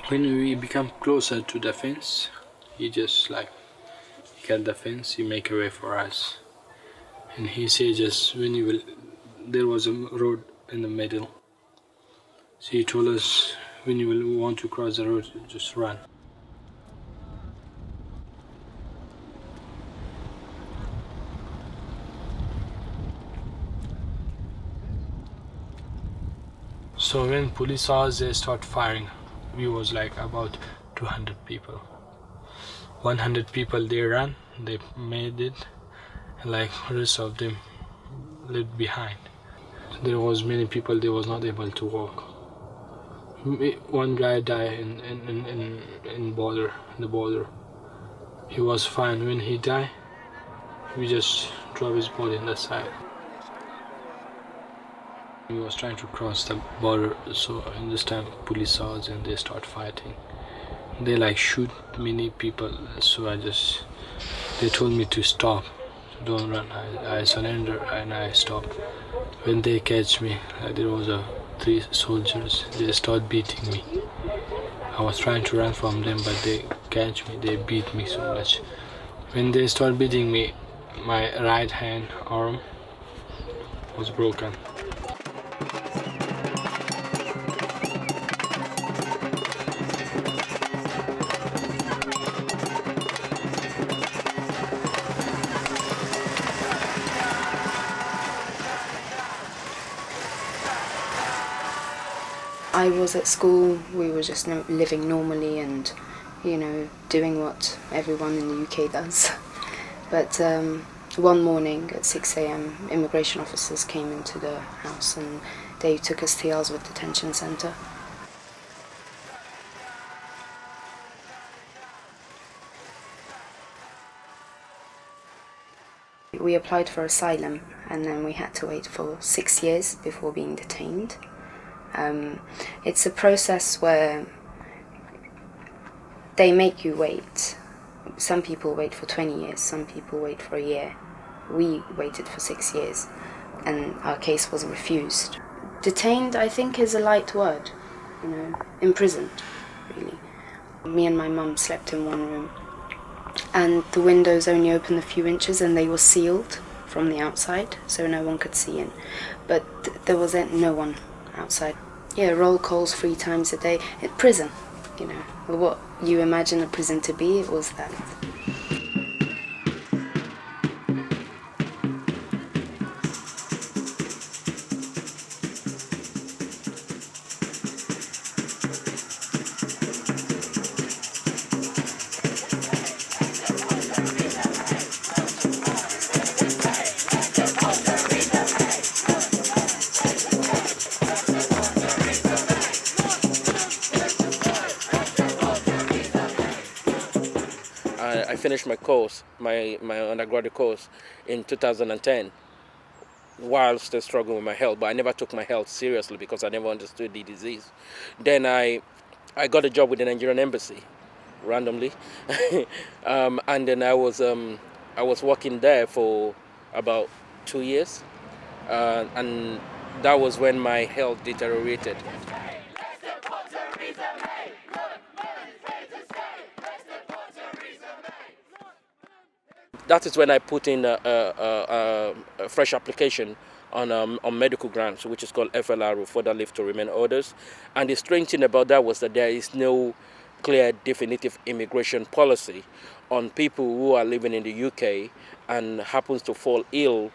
When we become closer to the fence, he just like cut the fence, he make a way for us. And he said just when you will, there was a road in the middle. So he told us when you will want to cross the road, just run. So when police saw us, they start firing. We was like about 200 people. 100 people they ran, they made it, and like rest of them left behind. There was many people they was not able to walk. One guy died in the border. He was fine. When he died, we just drop his body in the side. He was trying to cross the border, so in this time police saw us and they start fighting. They like shoot many people, so they told me to stop, don't run. I surrender and I stopped. When they catch me, there was three soldiers, they start beating me. I was trying to run from them, but they catch me, they beat me so much. When they start beating me, my right hand arm was broken. I was at school, we were just living normally and, doing what everyone in the UK does. But one morning at 6 a.m, immigration officers came into the house and they took us to Ellsworth Detention Centre. We applied for asylum and then we had to wait for 6 years before being detained. It's a process where they make you wait. Some people wait for 20 years, some people wait for a year. We waited for 6 years and our case was refused. Detained, I think, is a light word, imprisoned, really. Me and my mum slept in one room and the windows only opened a few inches and they were sealed from the outside so no one could see in. But there was no one outside. Yeah, roll calls 3 times a day. Prison, what you imagine a prison to be, it was that. I finished my course, my undergraduate course in 2010 while still struggling with my health, but I never took my health seriously because I never understood the disease. Then I got a job with the Nigerian embassy randomly and then I was working there for about 2 years and that was when my health deteriorated. That is when I put in a fresh application on medical grants, which is called FLR, further leave to remain orders. And the strange thing about that was that there is no clear, definitive immigration policy on people who are living in the UK and happens to fall ill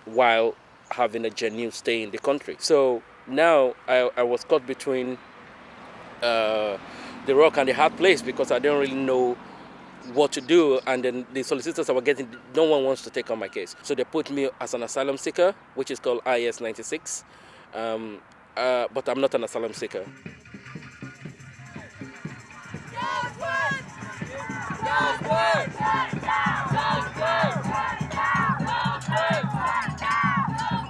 while having a genuine stay in the country. So now I was caught between the rock and the hard place because I didn't really know what to do, and then the solicitors I was getting, no one wants to take on my case. So they put me as an asylum seeker, which is called IS 96, but I'm not an asylum seeker.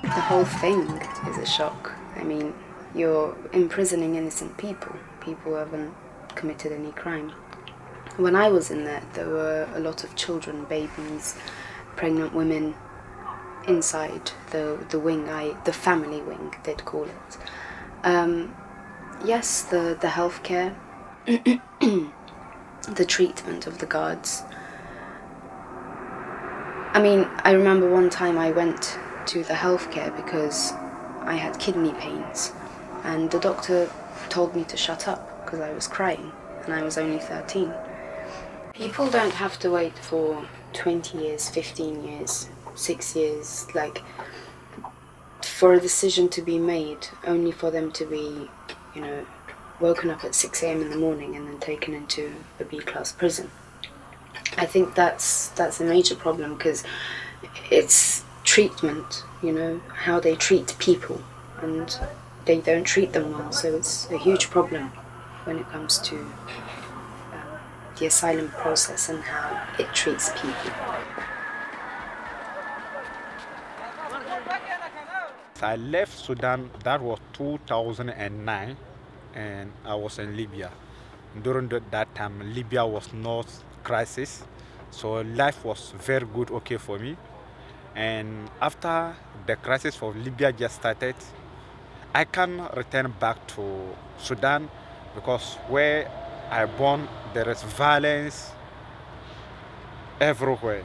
The whole thing is a shock. I mean, you're imprisoning innocent people who haven't committed any crime. When I was in there were a lot of children, babies, pregnant women inside the wing, the family wing, they'd call it. Yes, the healthcare, the treatment of the guards. I mean, I remember one time I went to the healthcare because I had kidney pains, and the doctor told me to shut up because I was crying, and I was only 13. People don't have to wait for 20 years, 15 years, 6 years, like, for a decision to be made, only for them to be, woken up at 6 a.m. in the morning and then taken into a B-class prison. I think that's a major problem, because it's treatment, how they treat people, and they don't treat them well, so it's a huge problem when it comes to the asylum process and how it treats people. I left Sudan, that was 2009, and I was in Libya. During that time, Libya was not crisis, so life was very good, okay for me. And after the crisis of Libya just started, I can return back to Sudan, because where I born, there is violence everywhere.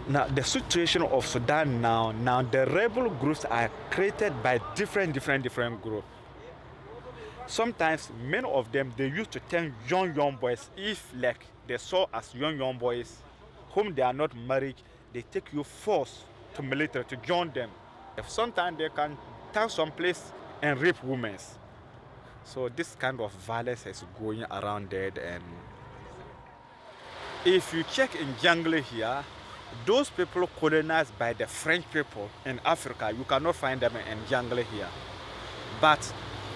Now, the situation of Sudan now the rebel groups are created by different groups. Sometimes many of them, they used to tell young boys, if like they saw as young boys whom they are not married, they take you force to military to join them. If sometimes they can take some place and rape women. So this kind of violence is going around there. And if you check in jungle here, those people colonized by the French people in Africa, you cannot find them in jungle here. But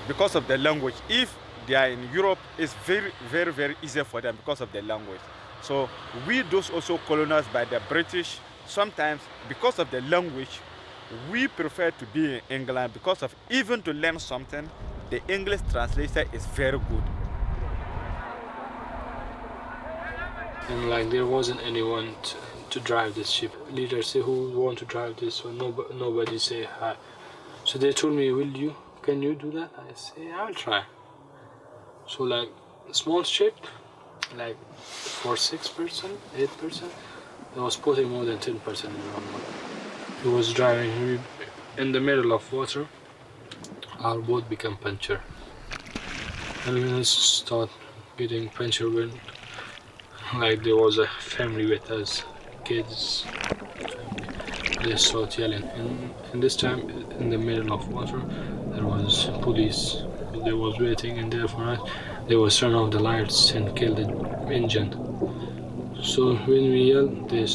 because of the language, if they are in Europe, it's very easy for them because of the language. So we those also colonized by the British, sometimes because of the language, we prefer to be in England, because of even to learn something, the English translation is very good. And like there wasn't anyone to drive this ship. Leaders say, who want to drive this one? Nobody say hi. So they told me, can you do that? I say, I'll try. So like small ship, like for 6%, 8%, I was putting more than 10% in one month. He was driving in the middle of water. Our boat became puncture. And when it started getting puncture, when like there was a family with us, kids, they started yelling. And this time, in the middle of water, there was police. They was waiting, and there for us, they was turn off the lights and kill the engine. So when we yelled, they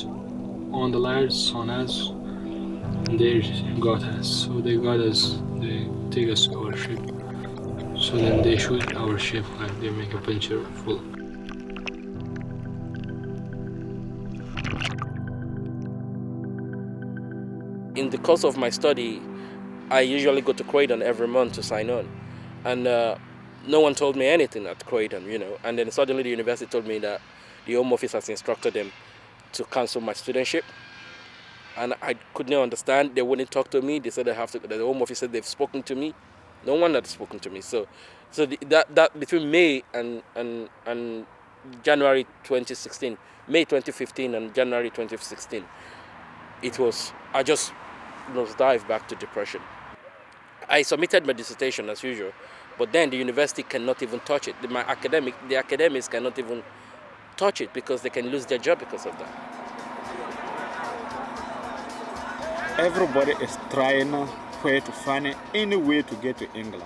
on the lights on us, and they got us. So they got us. They take us to our ship. So then they shoot our ship, like they make a puncture full. In the course of my study, I usually go to Croydon every month to sign on. And no one told me anything at Croydon, And then suddenly the university told me that the Home Office has instructed them to cancel my studentship. And I could not understand. They wouldn't talk to me. They said the Home Office said they've spoken to me. No one had spoken to me. So that between May and January 2016, May 2015 and January 2016, I just dive back to depression. I submitted my dissertation as usual, but then the university cannot even touch it. The academics cannot even touch it because they can lose their job because of that. Everybody is trying where to find any way to get to England.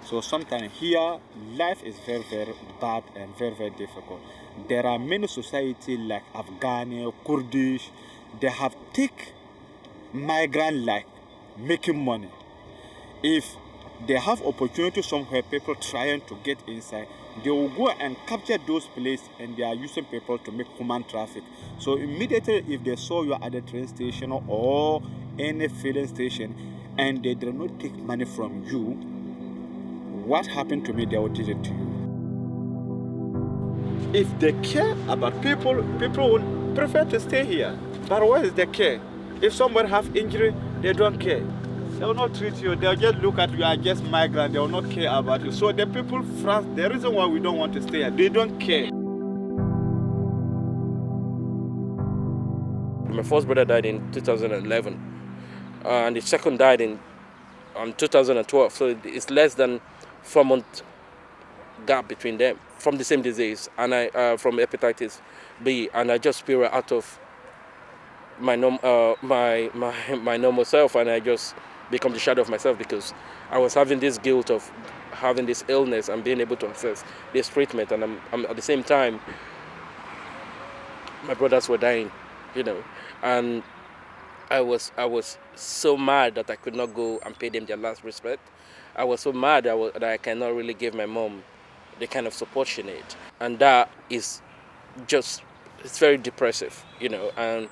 So sometimes here, life is very bad and very difficult. There are many societies like Afghani, Kurdish, they have take migrant life, making money. If they have opportunity somewhere, people trying to get inside, they will go and capture those places, and they are using people to make human traffic. So immediately, if they saw you at the train station or any filling station, and they did not take money from you, what happened to me, they will do it to you. If they care about people would prefer to stay here. But what is the care? If someone have injury, they don't care. They will not treat you. They'll just look at you as just migrant. They will not care about you. So the people France, the reason why we don't want to stay here, they don't care. My first brother died in 2011, and the second died in 2012. So it's less than 4 month gap between them from the same disease, and I from hepatitis B, and I just spiral out of my normal self, and I just become the shadow of myself because I was having this guilt of having this illness and being able to access this treatment, and I'm at the same time my brothers were dying, and I was so mad that I could not go and pay them their last respect. I was so mad that I cannot really give my mom the kind of support she needs, and that is just, it's very depressive, and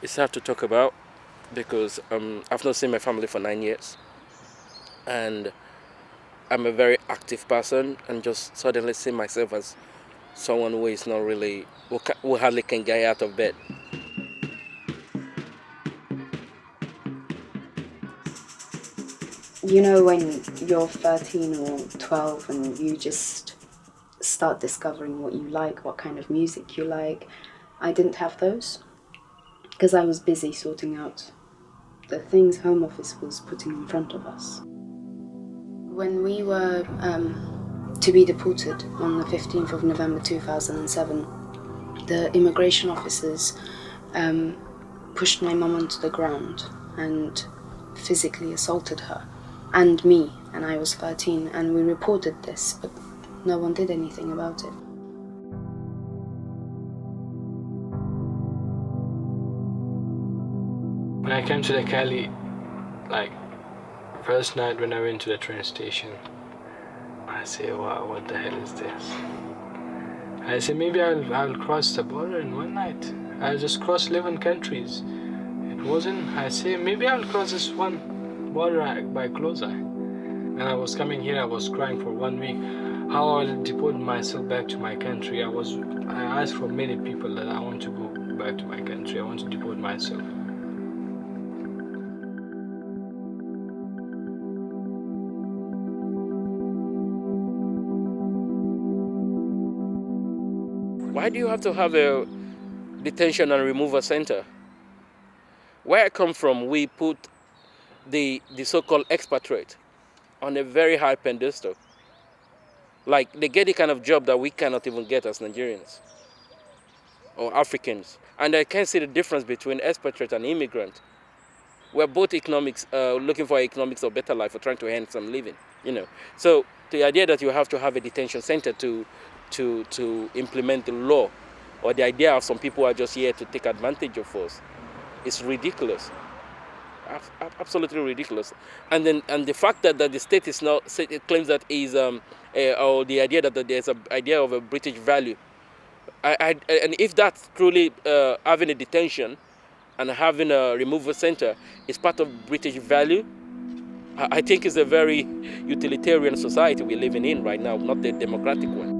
it's hard to talk about because I've not seen my family for 9 years, and I'm a very active person, and just suddenly see myself as someone who is not really, who hardly can get out of bed. When you're 13 or 12 and you just start discovering what you like, what kind of music you like, I didn't have those because I was busy sorting out the things Home Office was putting in front of us. When we were to be deported on the 15th of November 2007, the immigration officers pushed my mum onto the ground and physically assaulted her and me, and I was 13, and we reported this, but no one did anything about it. When I came to the Cali, first night when I went to the train station, I say, wow, what the hell is this? I say, maybe I'll cross the border in one night. I'll just cross 11 countries. It wasn't. I say, maybe I'll cross this one border by closer. And I was coming here, I was crying for 1 week. How I'll deport myself back to my country. I asked for many people that I want to go back to my country. I want to deport myself. Why do you have to have a detention and removal center? Where I come from, we put the so-called expatriate on a very high pedestal. Like, they get the kind of job that we cannot even get as Nigerians or Africans. And I can't see the difference between expatriate and immigrant. We're both looking for economics of better life or trying to earn some living, So the idea that you have to have a detention center to implement the law, or the idea of some people who are just here to take advantage of us, is ridiculous. Absolutely ridiculous. And the fact that the state is now, it claims that is or the idea that there's an idea of a British value. And if that's truly having a detention and having a removal center is part of British value, I think it's a very utilitarian society we're living in right now, not the democratic one.